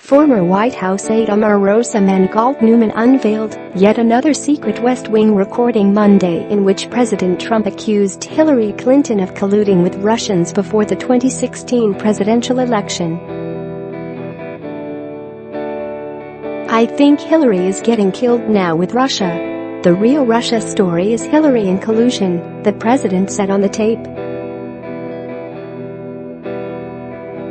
Former White House aide Omarosa Manigault Newman unveiled yet another secret West Wing recording Monday in which President Trump accused Hillary Clinton of colluding with Russians before the 2016 presidential election. "I think Hillary is getting killed now with Russia. The real Russia story is Hillary in collusion," the president said on the tape.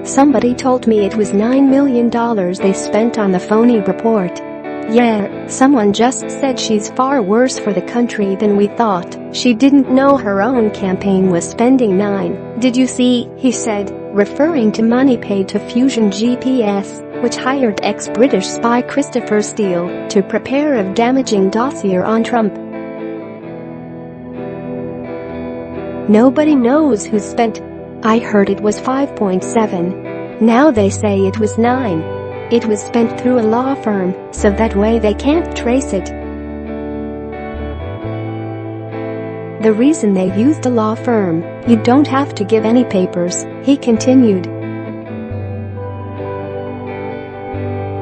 "Somebody told me it was $9 million they spent on the phony report. Yeah, someone just said she's far worse for the country than we thought. She didn't know her own campaign was spending $9. Did you see?" he said, referring to money paid to Fusion GPS, which hired ex-British spy Christopher Steele to prepare a damaging dossier on Trump. "Nobody knows who spent. I heard it was 5.7. Now they say it was 9. It was spent through a law firm, so that way they can't trace it. The reason they used a law firm, you don't have to give any papers," he continued.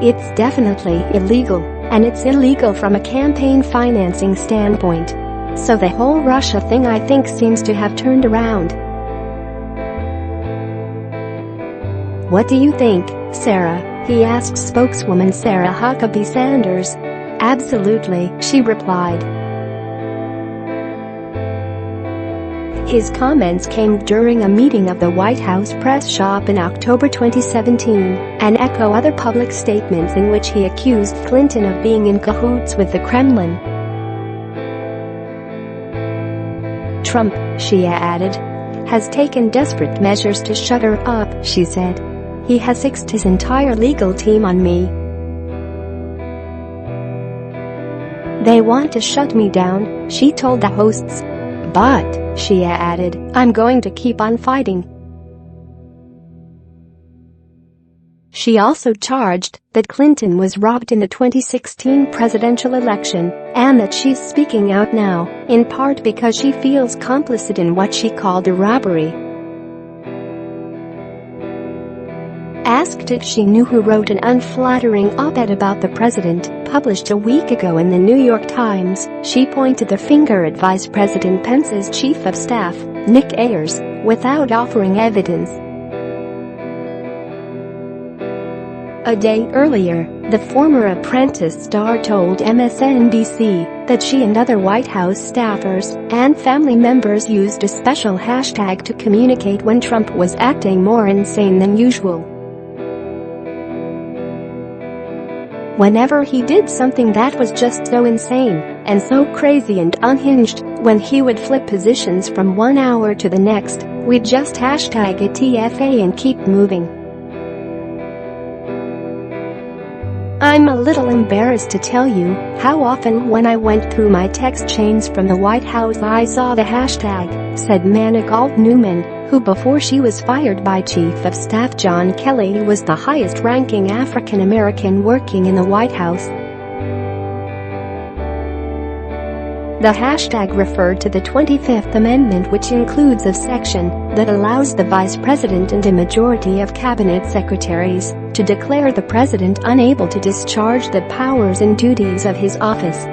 "It's definitely illegal, and it's illegal from a campaign financing standpoint. So the whole Russia thing I think seems to have turned around." "What do you think, Sarah?" he asked spokeswoman Sarah Huckabee Sanders. "Absolutely," she replied. His comments came during a meeting of the White House press shop in October 2017 and echo other public statements in which he accused Clinton of being in cahoots with the Kremlin. "Trump," she added, "has taken desperate measures to shut her up," she said. "He has sicced his entire legal team on me. They want to shut me down," she told the hosts. "But," she added, "I'm going to keep on fighting." She also charged that Clinton was robbed in the 2016 presidential election and that she's speaking out now, in part because she feels complicit in what she called a robbery. Asked if she knew who wrote an unflattering op-ed about the president, published a week ago in the New York Times, she pointed the finger at Vice President Pence's chief of staff, Ayers, without offering evidence. A day earlier, the former Apprentice star told MSNBC that she and other White House staffers and family members used a special hashtag to communicate when Trump was acting more insane than usual. Whenever he did something that was just so insane and so crazy and unhinged, when he would flip positions from one hour to the next, we'd just hashtag it TFA and keep moving. I'm a little embarrassed to tell you how often when I went through my text chains from the White House I saw the hashtag," said Manigault Newman, who before she was fired by Chief of Staff John Kelly was the highest-ranking African American working in the White House. The hashtag referred to the 25th Amendment, which includes a section that allows the Vice President and a majority of cabinet secretaries to declare the president unable to discharge the powers and duties of his office.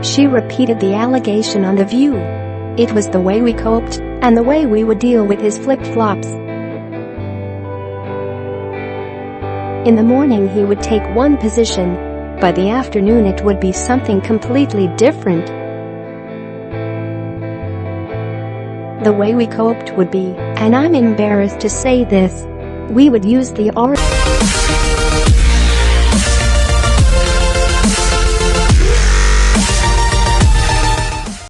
She repeated the allegation on The View. "It was the way we coped and the way we would deal with his flip-flops. In the morning he would take one position. By the afternoon it would be something completely different. The way we coped would be, and I'm embarrassed to say this, we would use the